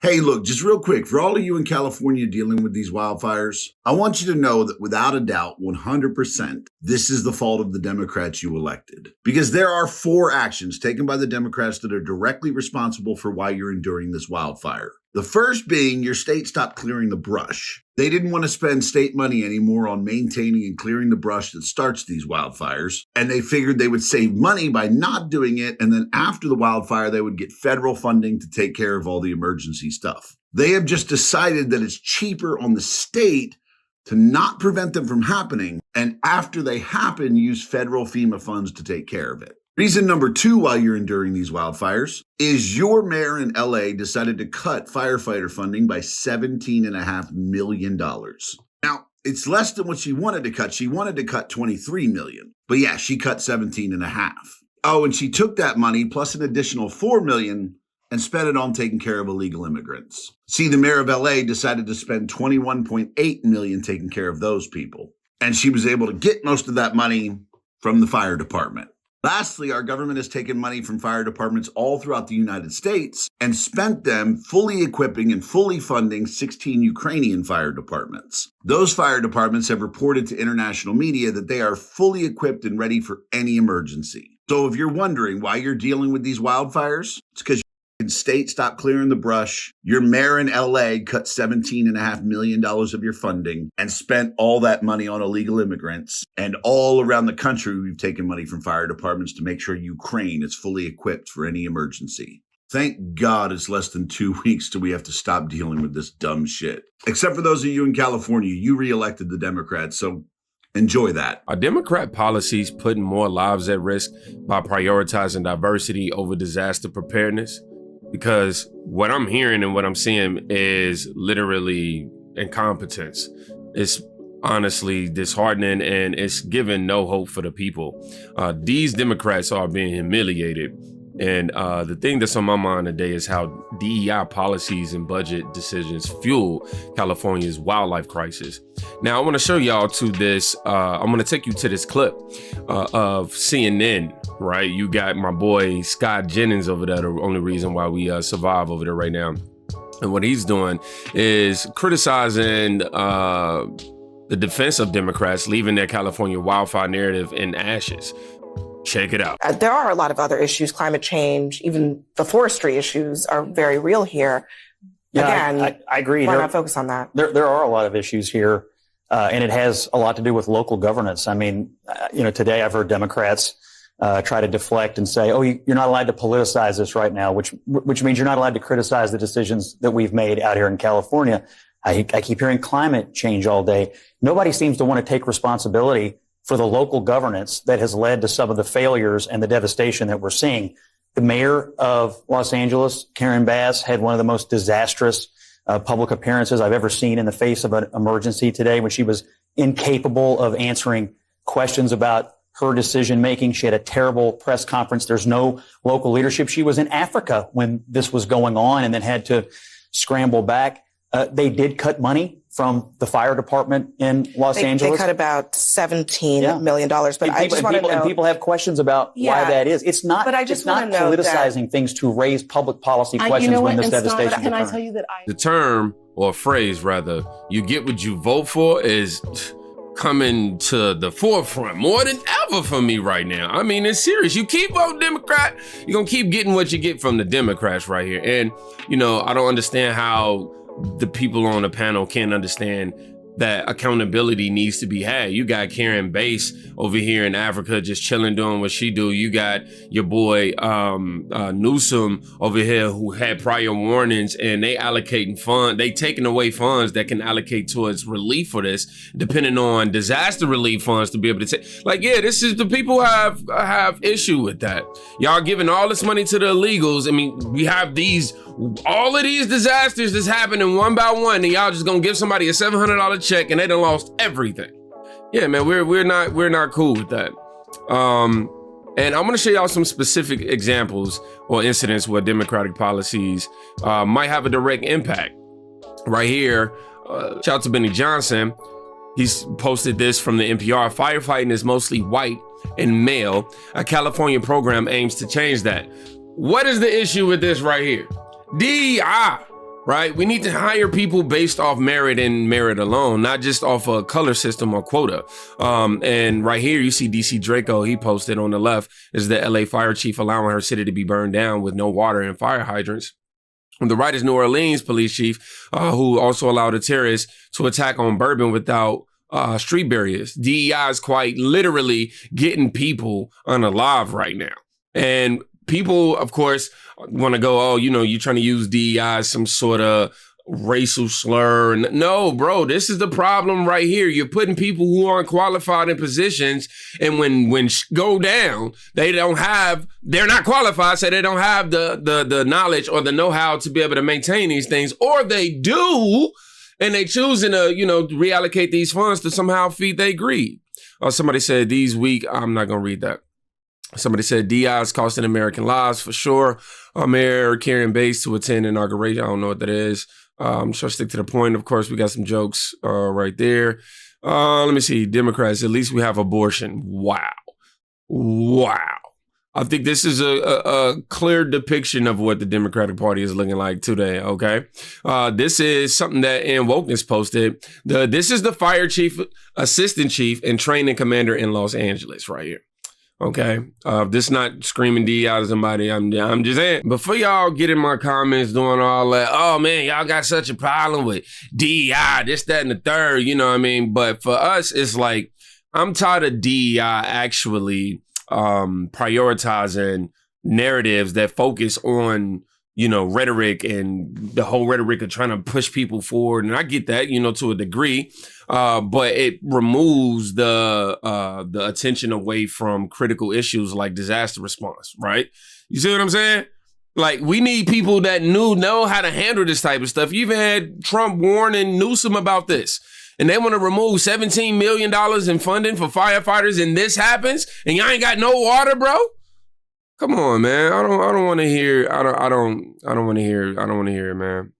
Hey, look, just real quick, for all of you in California dealing with these wildfires, I want you to know that without a doubt, 100%, this is the fault of the Democrats you elected. Because there are 4 actions taken by the Democrats that are directly responsible for why you're enduring this wildfire. The first being your state stopped clearing the brush. They didn't want to spend state money anymore on maintaining and clearing the brush that starts these wildfires. And they figured they would save money by not doing it. And then after the wildfire, they would get federal funding to take care of all the emergency stuff. They have just decided that it's cheaper on the state to not prevent them from happening. And after they happen, use federal FEMA funds to take care of it. Reason number 2 why you're enduring these wildfires is your mayor in LA decided to cut firefighter funding by $17.5 million. Now, it's less than what she wanted to cut. She wanted to cut $23 million. But yeah, she cut 17.5. Oh, and she took that money plus an additional $4 million and spent it on taking care of illegal immigrants. See, the mayor of LA decided to spend $21.8 million taking care of those people. And she was able to get most of that money from the fire department. Lastly, our government has taken money from fire departments all throughout the United States and spent them fully equipping and fully funding 16 Ukrainian fire departments. Those fire departments have reported to international media that they are fully equipped and ready for any emergency. So if you're wondering why you're dealing with these wildfires, it's because your state stopped clearing the brush. Your mayor in LA cut $17.5 million of your funding and spent all that money on illegal immigrants. And all around the country, we've taken money from fire departments to make sure Ukraine is fully equipped for any emergency. Thank God it's less than 2 weeks till we have to stop dealing with this dumb shit. Except for those of you in California, you reelected the Democrats, so enjoy that. Are Democrat policies putting more lives at risk by prioritizing diversity over disaster preparedness? Because what I'm hearing and what I'm seeing is literally incompetence. It's honestly disheartening and it's giving no hope for the people. These Democrats are being humiliated. And the thing that's on my mind today is how DEI policies and budget decisions fuel California's wildlife crisis. Now, I want to show y'all to this. I'm going to take you to this clip of CNN, right? You got my boy Scott Jennings over there, the only reason why we survive over there right now. And what he's doing is criticizing the defense of Democrats, leaving their California wildfire narrative in ashes. Check it out. There are a lot of other issues, climate change, even the forestry issues are very real here. Yeah, Again, I agree. Why not focus on that? There are a lot of issues here, and it has a lot to do with local governance. I mean, today I've heard Democrats try to deflect and say, oh, you're not allowed to politicize this right now, which means you're not allowed to criticize the decisions that we've made out here in California. I keep hearing climate change all day. Nobody seems to want to take responsibility for the local governance that has led to some of the failures and the devastation that we're seeing. The mayor of Los Angeles, Karen Bass, had one of the most disastrous public appearances I've ever seen in the face of an emergency today, when she was incapable of answering questions about her decision making. She had a terrible press conference. There's no local leadership. She was in Africa when this was going on and then had to scramble back. They did cut money from the fire department in Los Angeles. They cut about $17 million. But I just want to know. And people have questions about why that is. It's not, but I just want to know politicizing things to raise public policy questions when this devastation occurs. Can I tell you that The term, or phrase rather, you get what you vote for is coming to the forefront more than ever for me right now. I mean, it's serious. You keep voting Democrat, you're going to keep getting what you get from the Democrats right here. And, I don't understand how the people on the panel can't understand that accountability needs to be had. You got Karen Bass over here in Africa just chilling, doing what she do. You got your boy Newsom over here who had prior warnings, and they allocating funds. They taking away funds that can allocate towards relief for this, depending on disaster relief funds to be able to take. This is the people have issue with that. Y'all giving all this money to the illegals. I mean, we have all of these disasters that's happening one by one, and y'all just gonna give somebody a $700 check and they done lost everything. Yeah, man, we're not cool with that. And I'm gonna show y'all some specific examples or incidents where Democratic policies might have a direct impact. Right here, shout out to Benny Johnson. He's posted this from the NPR. Firefighting is mostly white and male. A California program aims to change that. What is the issue with this right here? DEI. right? We need to hire people based off merit and merit alone, not just off a color system or quota. And right here, you see DC Draco, he posted on the left, is the LA fire chief allowing her city to be burned down with no water and fire hydrants. On the right is New Orleans police chief, who also allowed a terrorist to attack on Bourbon without street barriers. DEI is quite literally getting people unalive right now. And people, of course, want to go, oh, you're trying to use DEI as some sort of racial slur. No, bro, this is the problem right here. You're putting people who aren't qualified in positions, and when go down, they're not qualified, so they don't have the knowledge or the know-how to be able to maintain these things, or they do, and they choosing to, reallocate these funds to somehow feed their greed. Somebody said these week, I'm not going to read that. Somebody said DEI is costing American lives for sure. Mayor carrying base to attend inauguration. I don't know what that is. I'm sure stick to the point. Of course, we got some jokes right there. Let me see. Democrats, at least we have abortion. Wow. I think this is a clear depiction of what the Democratic Party is looking like today, okay? This is something that Ann Wokeness posted. This is the fire chief, assistant chief, and training commander in Los Angeles right here. Okay, this not screaming DEI to somebody. I'm just saying. Before y'all get in my comments doing all that, oh man, y'all got such a problem with DEI, this, that, and the third, you know what I mean? But for us, it's like, I'm tired of DEI actually prioritizing narratives that focus on, rhetoric and the whole rhetoric of trying to push people forward. And I get that, to a degree. But it removes the attention away from critical issues like disaster response, right? You see what I'm saying? Like, we need people that know how to handle this type of stuff. You even had Trump warning Newsom about this. And they want to remove $17 million in funding for firefighters, and this happens, and y'all ain't got no water, bro? Come on, man. I don't want to hear. I don't want to hear it, man.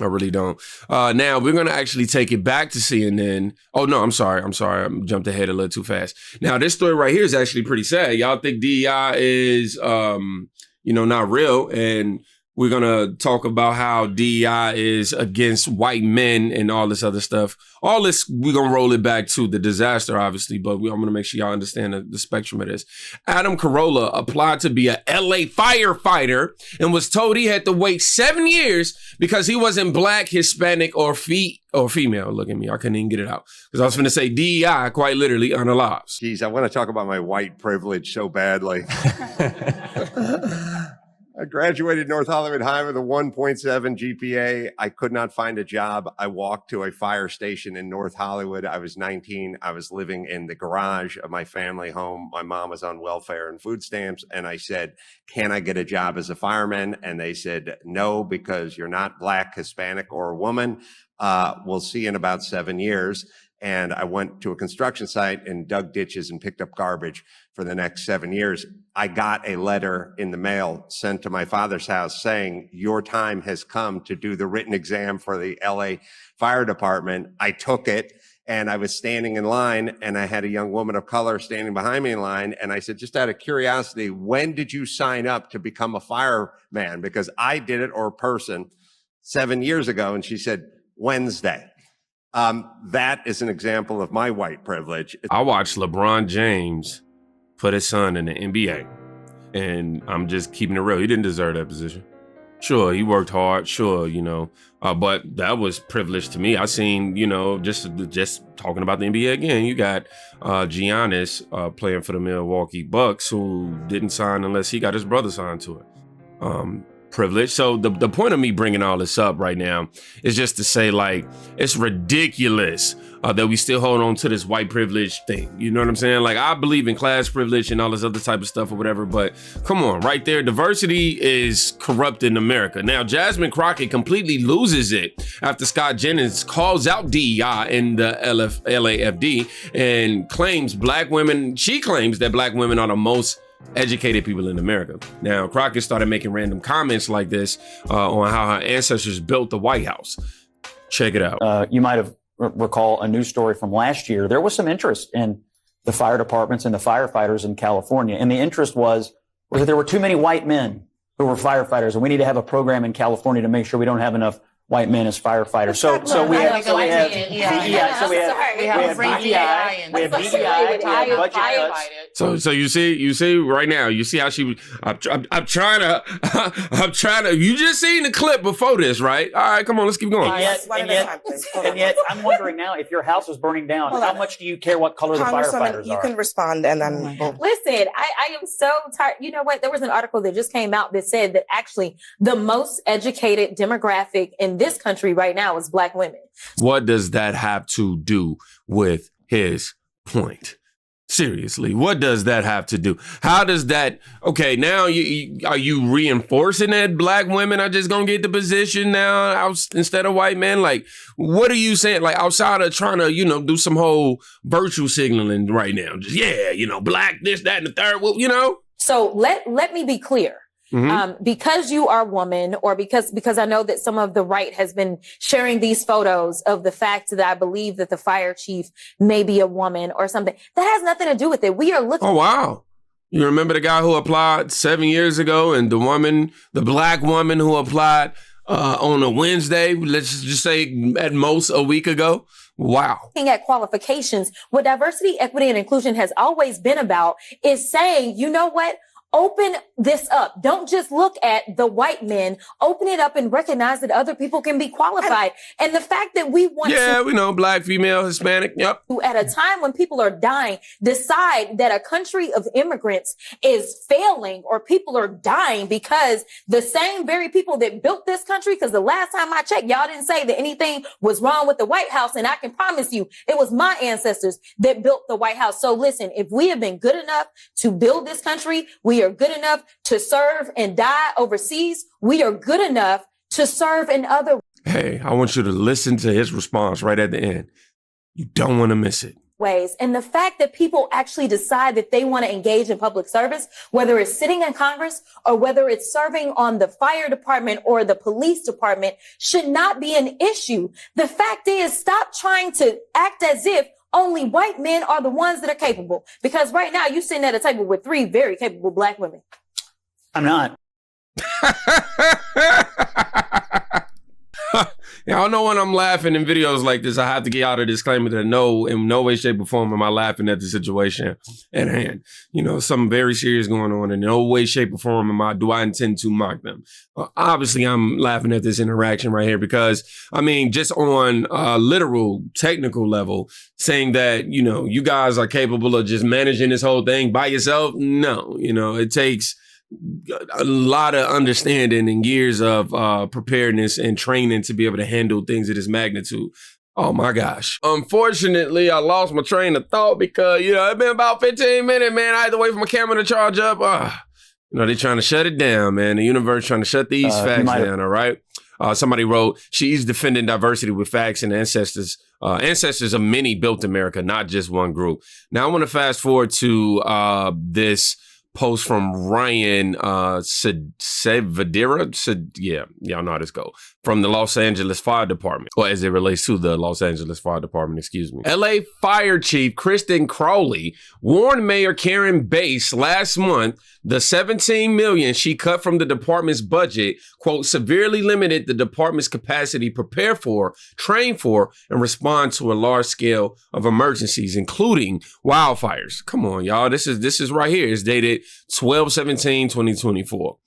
I really don't. Now we're going to actually take it back to CNN. Oh, no, I'm sorry. I jumped ahead a little too fast. Now, this story right here is actually pretty sad. Y'all think DEI is, not real. And we're going to talk about how DEI is against white men and all this other stuff. All this, we're going to roll it back to the disaster, obviously, but I'm going to make sure y'all understand the spectrum of this. Adam Carolla applied to be a LA firefighter and was told he had to wait 7 years because he wasn't black, Hispanic, or female. Look at me. I couldn't even get it out because I was going to say DEI quite literally unalives. Geez, I want to talk about my white privilege so badly. I graduated North Hollywood High with a 1.7 GPA. I could not find a job. I walked to a fire station in North Hollywood. I was 19. I was living in the garage of my family home. My mom was on welfare and food stamps. And I said, can I get a job as a fireman? And they said, no, because you're not black, Hispanic, or a woman. We'll see in about 7 years. And I went to a construction site and dug ditches and picked up garbage for the next 7 years. I got a letter in the mail sent to my father's house saying, your time has come to do the written exam for the LA Fire Department. I took it and I was standing in line and I had a young woman of color standing behind me in line. And I said, just out of curiosity, when did you sign up to become a fireman? Because I did it, or person, 7 years ago. And she said, Wednesday. That is an example of my white privilege. I watched LeBron James put his son in the NBA, and I'm just keeping it real. He didn't deserve that position. Sure, he worked hard. Sure, but that was privilege to me. I seen, just talking about the NBA again. You got Giannis playing for the Milwaukee Bucks, who didn't sign unless he got his brother signed to it. Privilege. So the point of me bringing all this up right now is just to say, like, it's ridiculous that we still hold on to this white privilege thing. You know what I'm saying? Like, I believe in class privilege and all this other type of stuff or whatever, but come on, right there, diversity is corrupting America. Now, Jasmine Crockett completely loses it after Scott Jennings calls out DEI in the LAFD and claims she claims that black women are the most educated people in America. Now, Crockett started making random comments like this on how her ancestors built the White House. Check it out. You might have recall a news story from last year. There was some interest in the fire departments and the firefighters in California. And the interest was that there were too many white men who are firefighters, and we need to have a program in California to make sure we don't have enough white men as firefighters. So we have DEI, we have budget cuts. So you see right now, you see how I'm trying to, you just seen the clip before this, right? All right, come on, let's keep going. And yet I'm wondering now, if your house is burning down, how much do you care what color the firefighters are? You can respond and then listen, I am so tired. You know what? There was an article that just came out that said that actually the most educated demographic in this country right now is Black women. What does that have to do with his point? Seriously, what does that have to do? How does that, okay, now are you reinforcing that Black women are just gonna get the position now instead of white men? Like, what are you saying? Like, outside of trying to, do some whole virtue signaling right now, just, Black, this, that, and the third, well, So let me be clear. Mm-hmm. Because you are a woman, or because I know that some of the right has been sharing these photos of the fact that I believe that the fire chief may be a woman or something, that has nothing to do with it. We are looking. Oh, wow. You remember the guy who applied 7 years ago, and the Black woman who applied on a Wednesday, let's just say at most a week ago? Wow. Looking at qualifications, what diversity, equity, and inclusion has always been about is saying, you know what? Open this up. Don't just look at the white men. Open it up and recognize that other people can be qualified. And the fact that we want we know, Black, female, Hispanic, yep. At a time when people are dying, decide that a country of immigrants is failing, or people are dying because the same very people that built this country, because the last time I checked, y'all didn't say that anything was wrong with the White House. And I can promise you, it was my ancestors that built the White House. So listen, if we have been good enough to build this country, we are good enough to serve and die overseas. We are good enough to serve in other. Hey, I want you to listen to his response right at the end. You don't want to miss it. Ways. And the fact that people actually decide that they want to engage in public service, whether it's sitting in Congress or whether it's serving on the fire department or the police department, should not be an issue. The fact is, stop trying to act as if only white men are the ones that are capable. Because right now you're sitting at a table with 3 very capable Black women. I'm not. Y'all know when I'm laughing in videos like this, I have to get out a disclaimer that in no way, shape, or form am I laughing at the situation at hand. Something very serious going on. In no way, shape, or form do I intend to mock them. Obviously, I'm laughing at this interaction right here because, just on a literal technical level, saying that, you guys are capable of just managing this whole thing by yourself. No, it takes a lot of understanding and years of preparedness and training to be able to handle things of this magnitude. Oh my gosh. Unfortunately, I lost my train of thought because, it's been about 15 minutes, man. I had to wait for my camera to charge up. They're trying to shut it down, man. The universe trying to shut these facts down, all right? Somebody wrote, she's defending diversity with facts and ancestors of many built America, not just one group. Now I want to fast forward to this post from Ryan Sevadira. Y'all know how this go. From the Los Angeles Fire Department, or as it relates to the Los Angeles Fire Department, excuse me. LA Fire Chief Kristen Crowley warned Mayor Karen Bass last month the $17 million she cut from the department's budget, quote, severely limited the department's capacity to prepare for, train for, and respond to a large scale of emergencies, including wildfires. Come on, y'all. This is right here. It's dated 12/17/2024.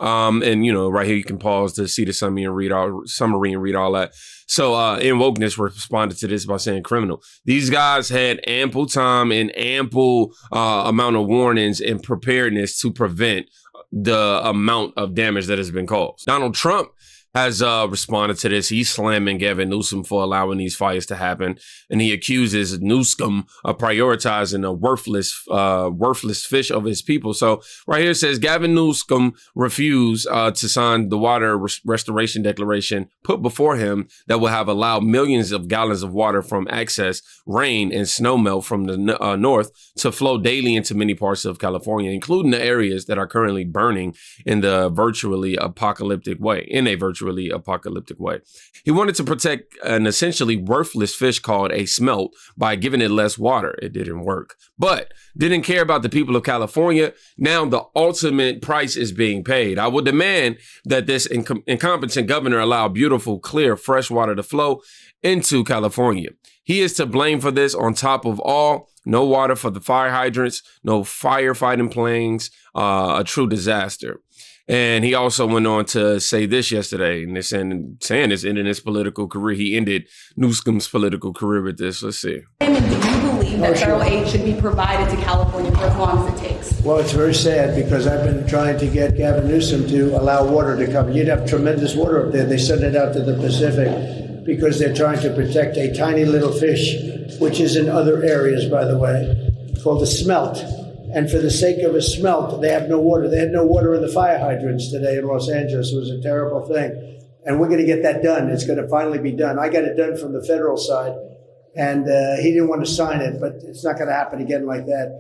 Right here you can pause to see the summary and read all that. So, In Wokeness responded to this by saying criminal. These guys had ample time and ample amount of warnings and preparedness to prevent the amount of damage that has been caused. Donald Trump has responded to this. He's slamming Gavin Newsom for allowing these fires to happen. And he accuses Newsom of prioritizing a worthless fish of his people. So right here it says Gavin Newsom refused to sign the water restoration declaration put before him that will have allowed millions of gallons of water from excess rain and snowmelt from the north to flow daily into many parts of California, including the areas that are currently burning in a virtually apocalyptic way. literally apocalyptic way. He wanted to protect an essentially worthless fish called a smelt by giving it less water. It didn't work, but didn't care about the people of California. Now the ultimate price is being paid. I will demand that this incompetent governor allow beautiful, clear, fresh water to flow into California. He is to blame for this. On top of all, no water for the fire hydrants, no firefighting planes, a true disaster. And he also went on to say this yesterday, and they're saying this ended his political career. He ended Newsom's political career with this. Let's see. And do you believe that federal aid should be provided to California for as long as it takes? Well, it's very sad because I've been trying to get Gavin Newsom to allow water to come. You'd have tremendous water up there. They send it out to the Pacific because they're trying to protect a tiny little fish, which is in other areas, by the way, called a smelt. And for the sake of a smelt, they have no water. They had no water in the fire hydrants today in Los Angeles. It was a terrible thing. And we're going to get that done. It's going to finally be done. I got it done from the federal side, and he didn't want to sign it, but it's not going to happen again like that.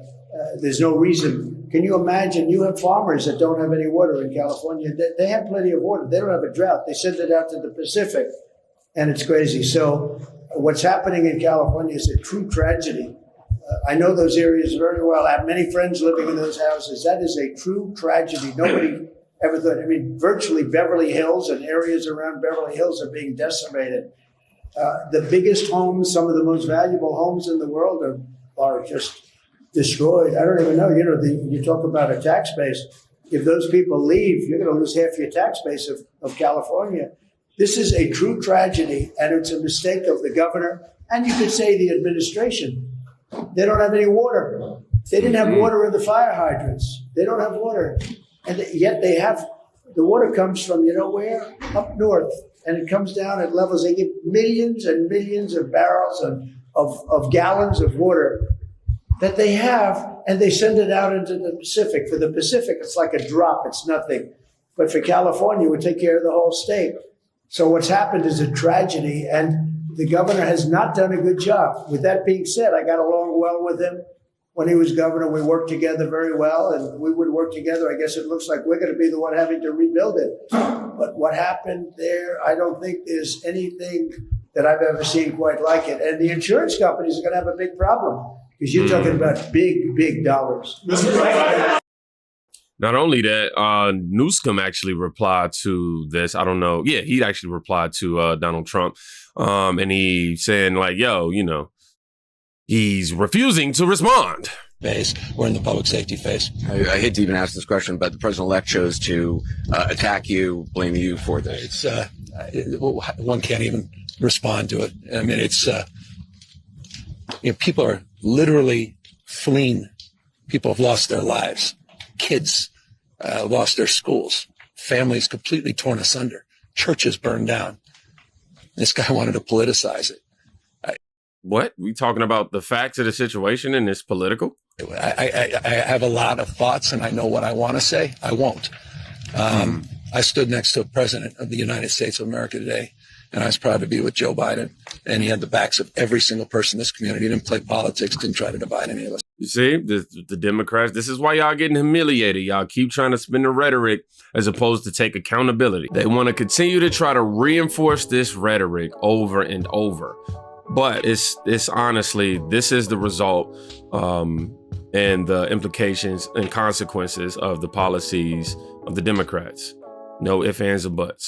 There's no reason. Can you imagine? You have farmers that don't have any water in California. They have plenty of water. They don't have a drought. They send it out to the Pacific, and it's crazy. So what's happening in California is a true tragedy. I know those areas very well. I have many friends living in those houses. That is a true tragedy. Nobody ever thought. I mean, virtually Beverly Hills and areas around Beverly Hills are being decimated. The biggest homes, some of the most valuable homes in the world are just destroyed. I don't even know. You know, you talk about a tax base. If those people leave, you're going to lose half your tax base of California. This is a true tragedy, and it's a mistake of the governor, and you could say the administration. They don't have any water. They didn't have water in the fire hydrants. They don't have water. And yet they have, the water comes from, you know where? Up north. And it comes down at levels, they get millions and millions of barrels of gallons of water that they have, and they send it out into the Pacific. For the Pacific, it's like a drop. It's nothing. But for California, we take care of the whole state. So what's happened is a tragedy, and the governor has not done a good job. With that being said, I got along well with him when he was governor. We worked together very well, and we would work together. I guess it looks like we're going to be the one having to rebuild it. But what happened there, I don't think there's anything that I've ever seen quite like it. And the insurance companies are going to have a big problem because you're talking about big, big dollars. Not only that, Newsom actually replied to this. I don't know. Yeah, he actually replied to Donald Trump. And he saying like, yo, you know, he's refusing to respond. Phase. We're in the public safety phase. I hate to even ask this question, but the president-elect chose to attack you, blame you for this. One can't even respond to it. I mean, it's, people are literally fleeing. People have lost their lives. Kids lost their schools. Families completely torn asunder. Churches burned down. This guy wanted to politicize it. What? We talking about the facts of the situation and it's political? I have a lot of thoughts and I know what I want to say. I won't. I stood next to a president of the United States of America today, and I was proud to be with Joe Biden. And he had the backs of every single person in this community. He didn't play politics, didn't try to divide any of us. You see, the Democrats, this is why y'all getting humiliated. Y'all keep trying to spin the rhetoric as opposed to take accountability. They want to continue to try to reinforce this rhetoric over and over. But it's honestly, this is the result and the implications and consequences of the policies of the Democrats. No ifs, ands, or buts.